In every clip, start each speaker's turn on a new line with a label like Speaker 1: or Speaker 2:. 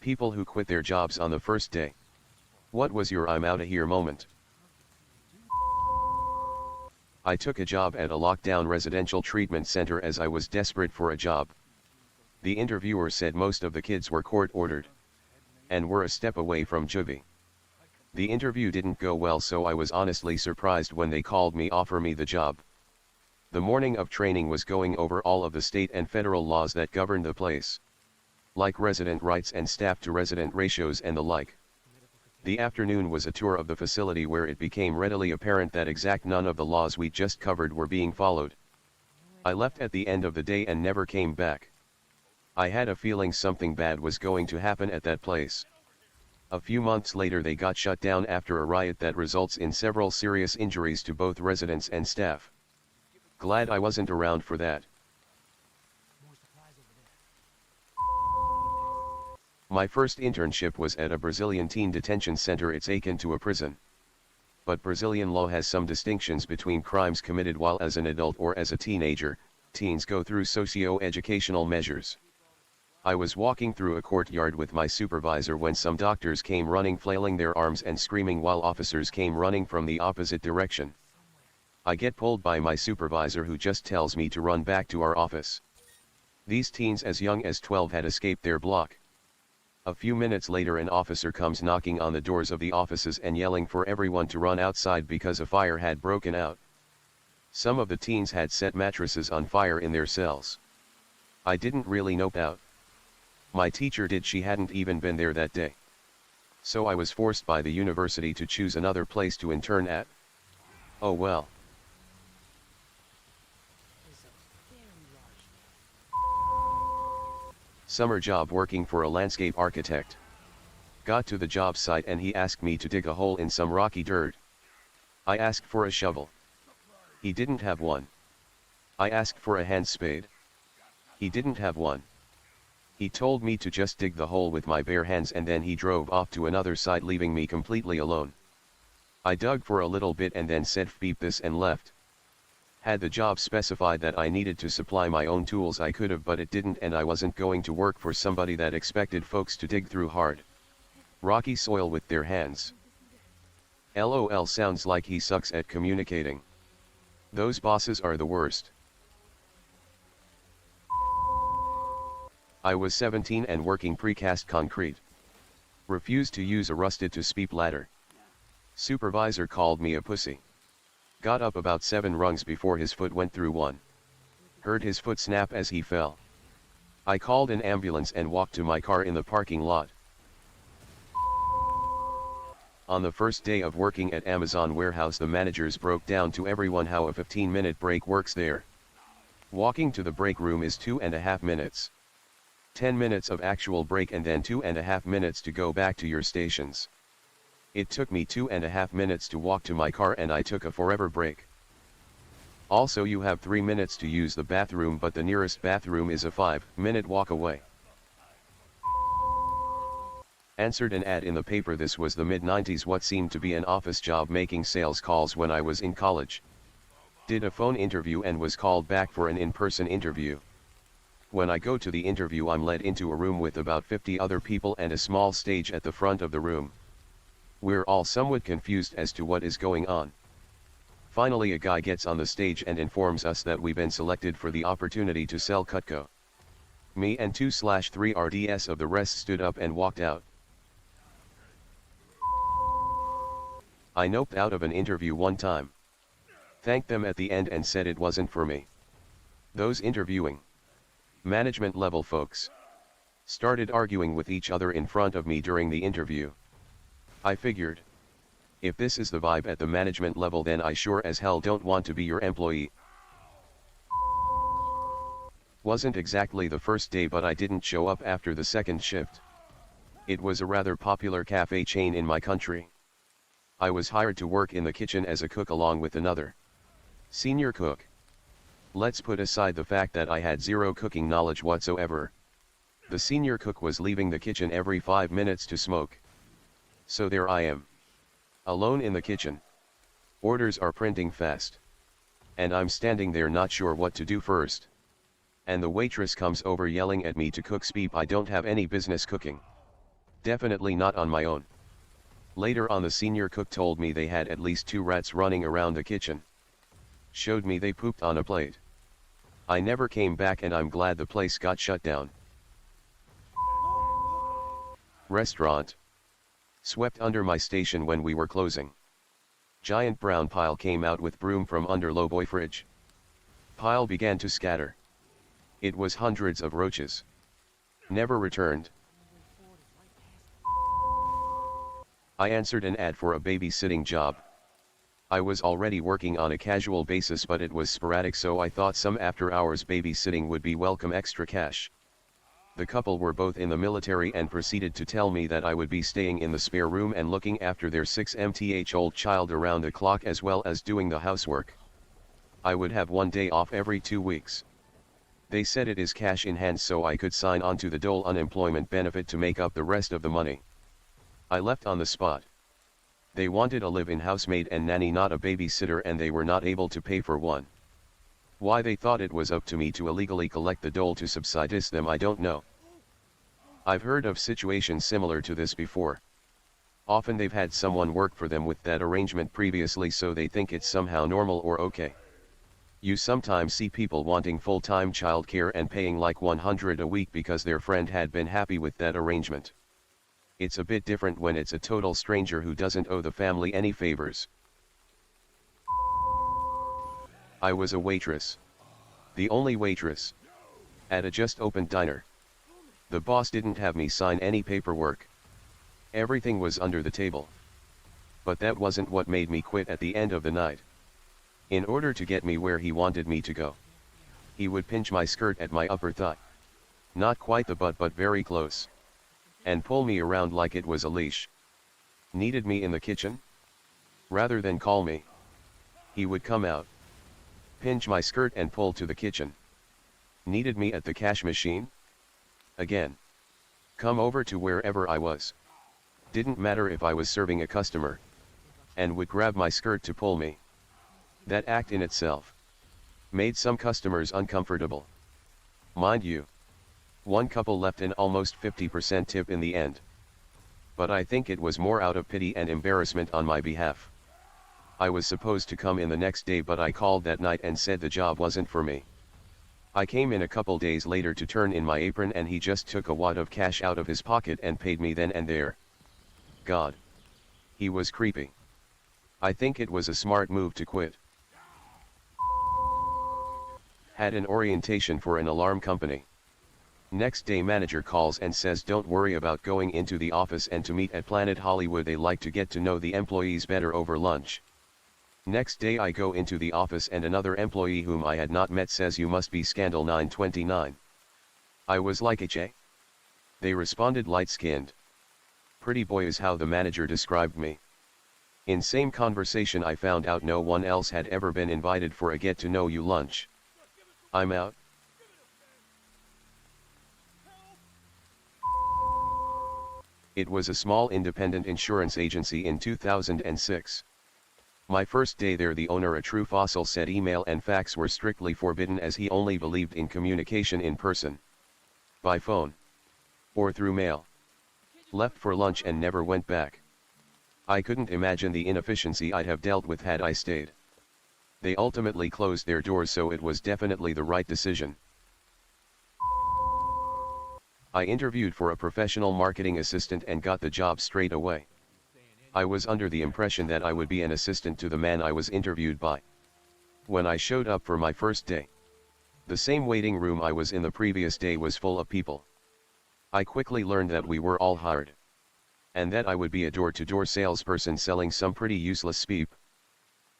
Speaker 1: People who quit their jobs on the first day. What was your I'm outta here moment? I took a job at a lockdown residential treatment center as I was desperate for a job. The interviewer said most of the kids were court ordered and were a step away from juvie. The interview didn't go well, so I was honestly surprised when they called me offer me the job. The morning of training was going over all of the state and federal laws that govern the place, like resident rights and staff to resident ratios and the like. The afternoon was a tour of the facility where it became readily apparent that exact none of the laws we just covered were being followed. I left at the end of the day and never came back. I had a feeling something bad was going to happen at that place. A few months later they got shut down after a riot that results in several serious injuries to both residents and staff. Glad I wasn't around for that. My first internship was at a Brazilian teen detention center. It's akin to a prison. But Brazilian law has some distinctions between crimes committed while as an adult or as a teenager. Teens go through socio-educational measures. I was walking through a courtyard with my supervisor when some doctors came running, flailing their arms and screaming, while officers came running from the opposite direction. I get pulled by my supervisor, who just tells me to run back to our office. These teens as young as 12 had escaped their block. A few minutes later an officer comes knocking on the doors of the offices and yelling for everyone to run outside because a fire had broken out. Some of the teens had set mattresses on fire in their cells. I didn't really nope out. My teacher did. She hadn't even been there that day. So I was forced by the university to choose another place to intern at. Oh well. Summer job working for a landscape architect. Got to the job site and he asked me to dig a hole in some rocky dirt. I asked for a shovel. He didn't have one. I asked for a hand spade. He didn't have one. He told me to just dig the hole with my bare hands, and then he drove off to another site, leaving me completely alone. I dug for a little bit and then said beep this and left. Had the job specified that I needed to supply my own tools, I could have, but it didn't, and I wasn't going to work for somebody that expected folks to dig through hard, rocky soil with their hands. LOL, sounds like he sucks at communicating. Those bosses are the worst. I was 17 and working precast concrete. Refused to use a rusted to speep ladder. Supervisor called me a pussy. Got up about 7 rungs before his foot went through one. Heard his foot snap as he fell. I called an ambulance and walked to my car in the parking lot. On the first day of working at Amazon warehouse, the managers broke down to everyone how a 15-minute break works there. Walking to the break room is 2.5 minutes. 10 minutes of actual break and then 2.5 minutes to go back to your stations. It took me 2.5 minutes to walk to my car, and I took a forever break. Also, you have 3 minutes to use the bathroom, but the nearest bathroom is a 5-minute walk away. Answered an ad in the paper. This was the mid-90s, what seemed to be an office job, making sales calls when I was in college. Did a phone interview and was called back for an in-person interview. When I go to the interview, I'm led into a room with about 50 other people and a small stage at the front of the room. We're all somewhat confused as to what is going on. Finally, a guy gets on the stage and informs us that we've been selected for the opportunity to sell Cutco. Me and 2/3 RDS of the rest stood up and walked out. I noped out of an interview one time. Thanked them at the end and said it wasn't for me. Those interviewing, management level folks, started arguing with each other in front of me during the interview. I figured, if this is the vibe at the management level, then I sure as hell don't want to be your employee. Wasn't exactly the first day, but I didn't show up after the second shift. It was a rather popular cafe chain in my country. I was hired to work in the kitchen as a cook along with another senior cook. Let's put aside the fact that I had zero cooking knowledge whatsoever. The senior cook was leaving the kitchen every 5 minutes to smoke. So there I am, alone in the kitchen. Orders are printing fast. And I'm standing there not sure what to do first. And the waitress comes over yelling at me to cook speep. I don't have any business cooking. Definitely not on my own. Later on the senior cook told me they had at least 2 rats running around the kitchen. Showed me they pooped on a plate. I never came back and I'm glad the place got shut down. Restaurant. Swept under my station when we were closing. Giant brown pile came out with broom from under lowboy fridge. Pile began to scatter. It was hundreds of roaches. Never returned. I answered an ad for a babysitting job. I was already working on a casual basis but it was sporadic, so I thought some after-hours babysitting would be welcome extra cash. The couple were both in the military and proceeded to tell me that I would be staying in the spare room and looking after their 6-month-old child around the clock as well as doing the housework. I would have 1 day off every 2 weeks. They said it is cash in hand so I could sign on to the dole unemployment benefit to make up the rest of the money. I left on the spot. They wanted a live-in housemaid and nanny, not a babysitter, and they were not able to pay for one. Why they thought it was up to me to illegally collect the dole to subsidize them, I don't know. I've heard of situations similar to this before. Often they've had someone work for them with that arrangement previously, so they think it's somehow normal or okay. You sometimes see people wanting full-time childcare and paying like $100 a week because their friend had been happy with that arrangement. It's a bit different when it's a total stranger who doesn't owe the family any favors. I was a waitress. The only waitress. At a just opened diner. The boss didn't have me sign any paperwork. Everything was under the table. But that wasn't what made me quit at the end of the night. In order to get me where he wanted me to go, he would pinch my skirt at my upper thigh. Not quite the butt but very close. And pull me around like it was a leash. Needed me in the kitchen? Rather than call me, he would come out, pinch my skirt and pull to the kitchen. Needed me at the cash machine? Again. Come over to wherever I was. Didn't matter if I was serving a customer. And would grab my skirt to pull me. That act in itself made some customers uncomfortable. Mind you, one couple left an almost 50% tip in the end. But I think it was more out of pity and embarrassment on my behalf. I was supposed to come in the next day but I called that night and said the job wasn't for me. I came in a couple days later to turn in my apron and he just took a wad of cash out of his pocket and paid me then and there. God. He was creepy. I think it was a smart move to quit. Had an orientation for an alarm company. Next day manager calls and says don't worry about going into the office and to meet at Planet Hollywood, they like to get to know the employees better over lunch. Next day I go into the office and another employee whom I had not met says you must be Scandal 929. I was like HA. They responded light-skinned. Pretty boy is how the manager described me. In same conversation I found out no one else had ever been invited for a get-to-know-you lunch. I'm out. It was a small independent insurance agency in 2006. My first day there, the owner, a true fossil, said email and fax were strictly forbidden as he only believed in communication in person. By phone. Or through mail. Left for lunch and never went back. I couldn't imagine the inefficiency I'd have dealt with had I stayed. They ultimately closed their doors, so it was definitely the right decision. I interviewed for a professional marketing assistant and got the job straight away. I was under the impression that I would be an assistant to the man I was interviewed by. When I showed up for my first day, the same waiting room I was in the previous day was full of people. I quickly learned that we were all hired. And that I would be a door-to-door salesperson selling some pretty useless speep.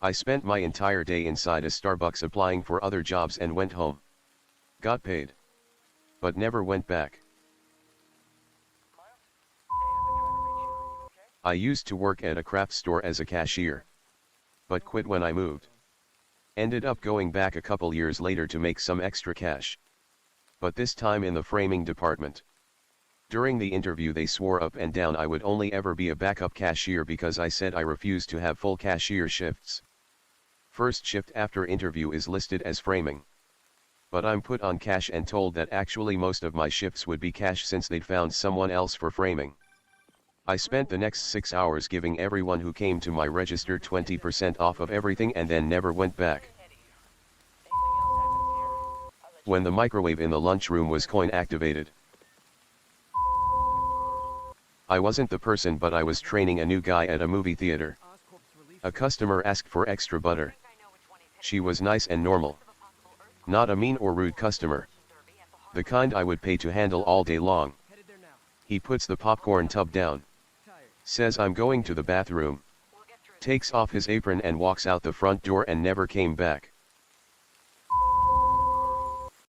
Speaker 1: I spent my entire day inside a Starbucks applying for other jobs and went home. Got paid. But never went back. I used to work at a craft store as a cashier. But quit when I moved. Ended up going back a couple years later to make some extra cash. But this time in the framing department. During the interview they swore up and down I would only ever be a backup cashier because I said I refused to have full cashier shifts. First shift after interview is listed as framing. But I'm put on cash and told that actually most of my shifts would be cash since they'd found someone else for framing. I spent the next 6 hours giving everyone who came to my register 20% off of everything and then never went back. When the microwave in the lunchroom was coin activated. I wasn't the person, but I was training a new guy at a movie theater. A customer asked for extra butter. She was nice and normal. Not a mean or rude customer. The kind I would pay to handle all day long. He puts the popcorn tub down. Says I'm going to the bathroom. Takes off his apron and walks out the front door and never came back.